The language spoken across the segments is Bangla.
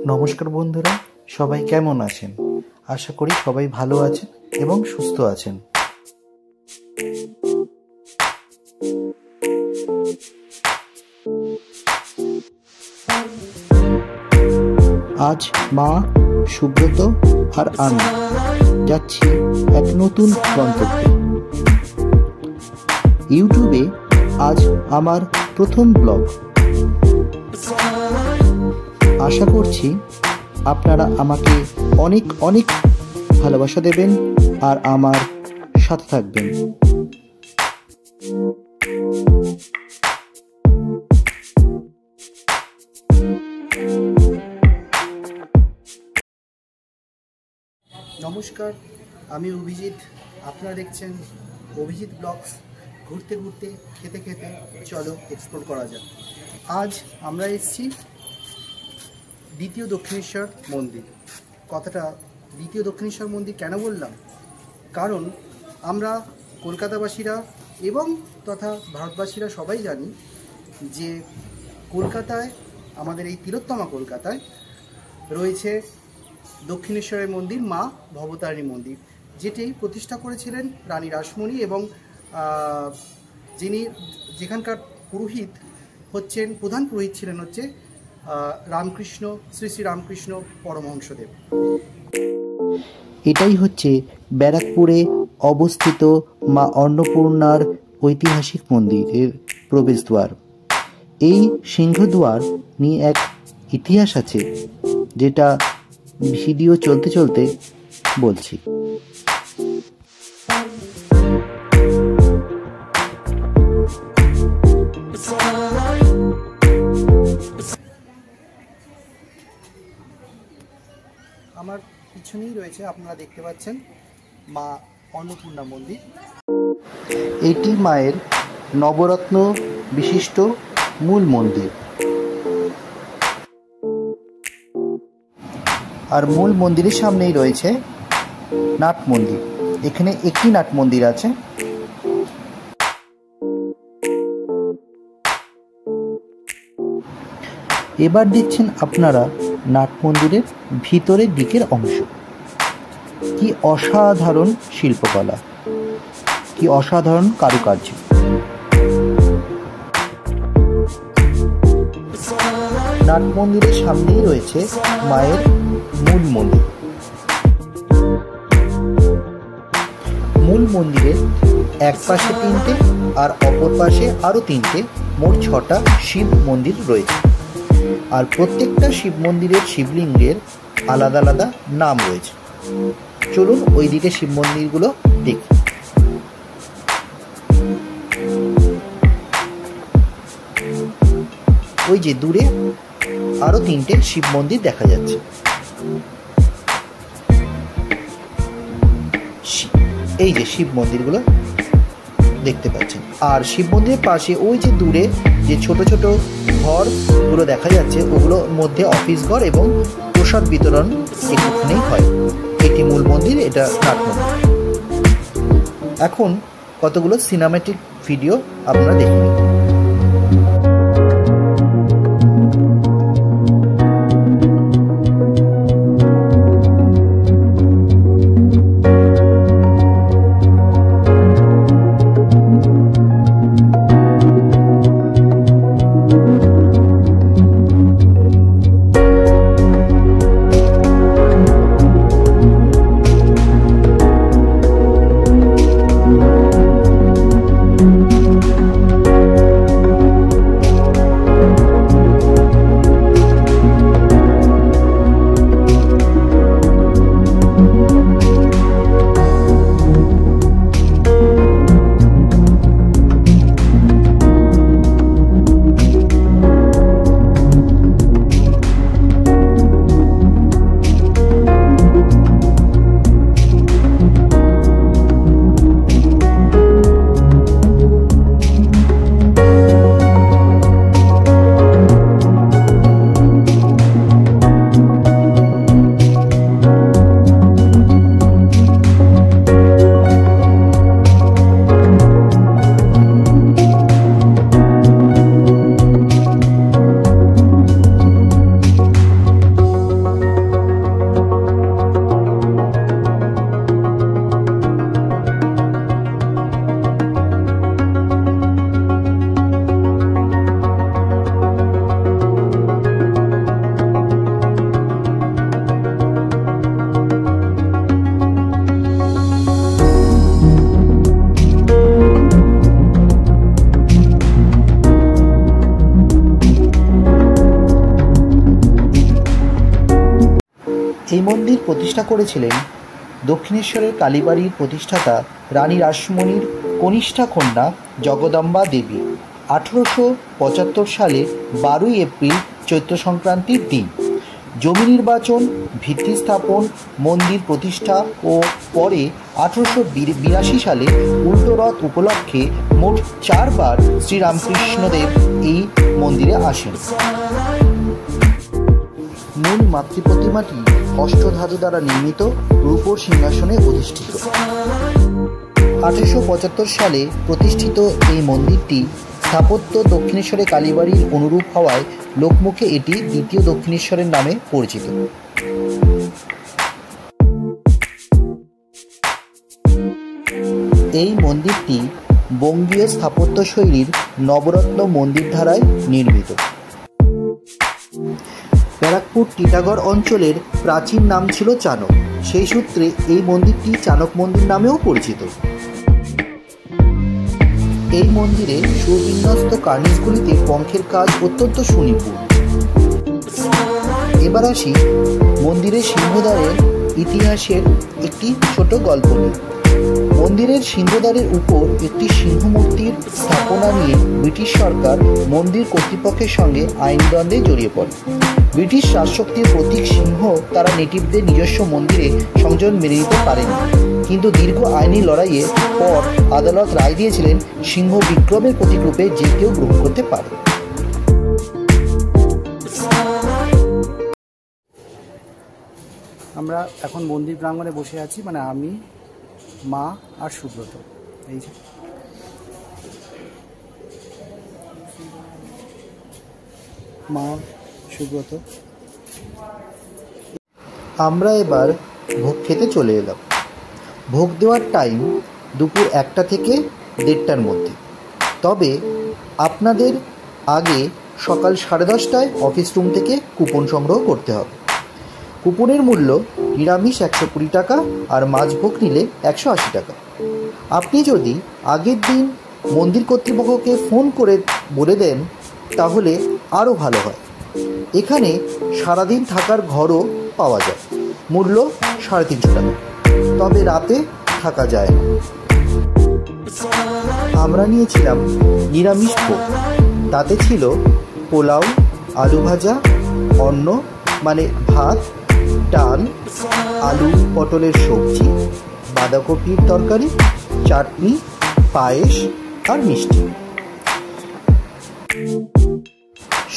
নমস্কার বন্ধুরা, সবাই কেমন আছেন? আশা করি সবাই ভালো আছেন এবং সুস্থ আছেন। আজ মা, সুব্রত আর আমি যাচ্ছি এক নতুন গন্তব্যে। ইউটিউবে আজ আমার প্রথম ব্লগ। আশা করছি আপনারা আমাকে অনেক অনেক ভালোবাসা দেবেন আর আমার সাথে থাকবেন। নমস্কার, আমি অভিজিৎ। আপনারা দেখছেন অভিজিৎ ব্লগস। ঘুরতে ঘুরতে, খেতে খেতে চলো এক্সপ্লোর করা যাক। আজ আমরা এসেছি দ্বিতীয় দক্ষিণেশ্বর মন্দির। কথাটা দ্বিতীয় দক্ষিণেশ্বর মন্দির কেন বললাম? কারণ আমরা কলকাতাবাসীরা এবং তথা ভারতবাসীরা সবাই জানি যে কলকাতায়, আমাদের এই তিলোত্তমা কলকাতায় রয়েছে দক্ষিণেশ্বরের মন্দির, মা ভবতারিণী মন্দির, যেটি প্রতিষ্ঠা করেছিলেন রানী রাসমণি এবং যিনি যেখানকার পুরোহিত হচ্ছেন, প্রধান পুরোহিত ছিলেন হচ্ছে রামকৃষ্ণ, শ্রী শ্রী রামকৃষ্ণ পরমহংসদেব। এটাই হচ্ছে ব্যারাকপুরে অবস্থিত মা অন্নপূর্ণার ঐতিহাসিক মন্দিরের প্রবেশদ্বার। এই সিংহদ্বার নিয়ে এক ইতিহাস আছে, যেটা ভিডিও চলতে চলতে বলছি। আমার পিছনেই রয়েছে, আপনারা দেখতে পাচ্ছেন, মা অন্নপূর্ণা মন্দির। এটি মায়ের নবরত্ন বিশিষ্ট মূল মন্দির। আর মূল মন্দিরের সামনেই রয়েছে নাট মন্দির। এখানে একটি নাট মন্দির আছে। এবার দেখছেন আপনারা নাট মন্দিরের ভিতরের দিকের অংশ। কি অসাধারণ শিল্পকলা, কি অসাধারণ কারুকার্য। নাট মন্দিরের সামনেই রয়েছে মায়ের মূল মন্দির। মূল মন্দিরের এক পাশে 3টে আর অপর পাশে আরো 3টে, মোট 6টা শিব মন্দির রয়েছে। আর প্রত্যেকটা শিব মন্দিরের শিবলিঙ্গের আলাদা আলাদা নাম রয়েছে। চলুন ওইদিকে শিব মন্দিরগুলো দেখি। ওই যে দূরে আরো 3টে শিব মন্দির দেখা যাচ্ছে। এই যে শিব মন্দিরগুলো দেখতে পাচ্ছেন। আর শিব মন্দিরের পাশে ওই যে দূরে যে ছোট ছোট ঘরগুলো দেখা যাচ্ছে, ওগুলোর মধ্যে অফিস ঘর এবং প্রসাদ বিতরণ এখানেই হয়। এটি মূল মন্দির, এটা নাট মন্দির। এখন কতগুলো সিনেম্যাটিক ভিডিও আপনারা দেখুন। এই মন্দির প্রতিষ্ঠা করেছিলেন দক্ষিণেশ্বরের কালীবাড়ির প্রতিষ্ঠাতা রানী রাসমণির কনিষ্ঠা কন্যা জগদম্বা দেবী 1875 সালে 12 এপ্রিল চৈত্র সংক্রান্তির দিন। জমি নির্বাচন, ভিত্তি স্থাপন, মন্দির প্রতিষ্ঠা ও পরে 1882 সালে উল্টো রথ উপলক্ষে মোট 4 বার শ্রীরামকৃষ্ণদেব এই মন্দিরে আসেন। মূল মাতৃপ্রতিমাটি অষ্টধাতু দ্বারা নির্মিত রূপোর সিংহাসনে অধিষ্ঠিত। 1875 সালে প্রতিষ্ঠিত এই মন্দিরটি স্থাপত্য দক্ষিণেশ্বরের কালীবাড়ির অনুরূপ হওয়ায় লোকমুখে এটি দ্বিতীয় দক্ষিণেশ্বরের নামে পরিচিত। এই মন্দিরটি বঙ্গীয় স্থাপত্য শৈলীর নবরত্ন মন্দির ধারায় নির্মিত। ব্যারাকপুর টিটাগড় অঞ্চলের প্রাচীন নাম ছিল চানক, সেই সূত্রে এই মন্দিরটি চানক মন্দির নামেও পরিচিত। এই মন্দিরে সুবিন্যস্ত কার্নিশগুলিতে পঙ্খের কাজ অত্যন্ত সুনিপুণ। এবার আসি মন্দিরের সিংহদ্বারের ইতিহাসের একটি ছোট গল্প নিয়ে। মন্দিরের সিংহদ্বারের উপর একটি সিংহমূর্তির স্থাপনা নিয়ে ব্রিটিশ সরকার মন্দির কর্তৃপক্ষের সঙ্গে আইনদ্বন্দ্বে জড়িয়ে পড়ে। ব্রিটিশ রাজশক্তির প্রতীক সিংহ তারা নেটিভদের নিজস্ব মন্দিরে সংযোজন মেনে নিতে পারেনি, কিন্তু দীর্ঘ আইনি লড়াইয়ের পর আদালত রায় দিয়েছিলেন সিংহ বিক্রমের প্রতীকরূপে যে কেউ গ্রহণ করতে পারে। আমরা এখন মন্দির প্রাঙ্গণে বসে আছি, মানে আমি, মা আর সুব্রত। এই যে মা, সুব্রত। আমরা এবার ভোগ খেতে চলে এলাম। ভোগ দেওয়ার টাইম দুপুর 1টা থেকে 1:30টার মধ্যে। তবে আপনাদের আগে সকাল 10:30টায় অফিস রুম থেকে কুপন সংগ্রহ করতে হবে। কুপনের মূল্য নিরামিষ 120 টাকা আর মাছ ভোগ নিলে 180 টাকা। আপনি যদি আগের দিন মন্দির কর্তৃপক্ষকে ফোন করে বলে দেন তাহলে আরও ভালো হয়। এখানে সারাদিন থাকার ঘরও পাওয়া যায়, মূল্য 350 টাকা, তবে রাতে থাকা যায় না। আমরা নিয়েছিলাম নিরামিষ ভোগ, তাতে ছিল পোলাও, আলু ভাজা, অন্ন মানে ভাত, ডাল, আলু পটলের সবজি, বাঁধাকপির তরকারি, চাটনি, পায়েস আর মিষ্টি।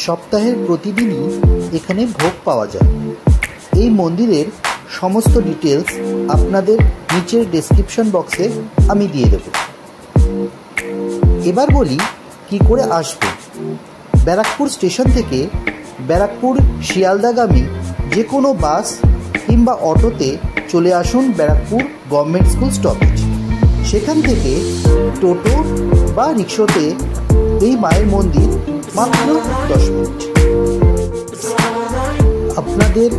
সপ্তাহের প্রতিদিনই এখানে ভোগ পাওয়া যায়। এই মন্দিরের সমস্ত ডিটেলস আপনাদের নিচের ডেসক্রিপশন বক্সে আমি দিয়ে দেব। এবার বলি কি করে আসবে। ব্যারাকপুর স্টেশন থেকে ব্যারাকপুর শিয়ালদাগামী যে কোনো বাস কিংবা অটোতে চলে আসুন ব্যারাকপুর গভর্নমেন্ট স্কুল স্টপেজ। সেখান থেকে টোটো বা রিক্সাতে এই মায়ের মন্দির মাত্র 10 মিনিট। আপনাদের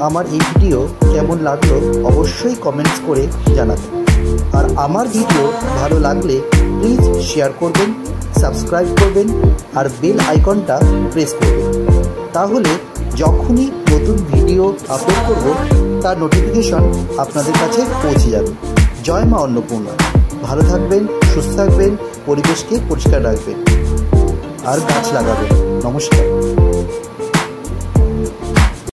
আমার এই ভিডিও কেমন লাগলো অবশ্যই কমেন্টস করে জানাবেন। আর আমার ভিডিও ভালো লাগলে প্লিজ শেয়ার করবেন, সাবস্ক্রাইব করবেন আর বেল আইকনটা প্রেস করবেন। তাহলে যখনই নতুন ভিডিও আপলোড করব তার নোটিফিকেশন আপনাদের কাছে পৌঁছে যাবে। জয় মা অন্নপূর্ণা। ভালো থাকবেন, সুস্থ থাকবেন, পরিবেশকে পরিষ্কার রাখবেন আর গাছ লাগাবেন। নমস্কার।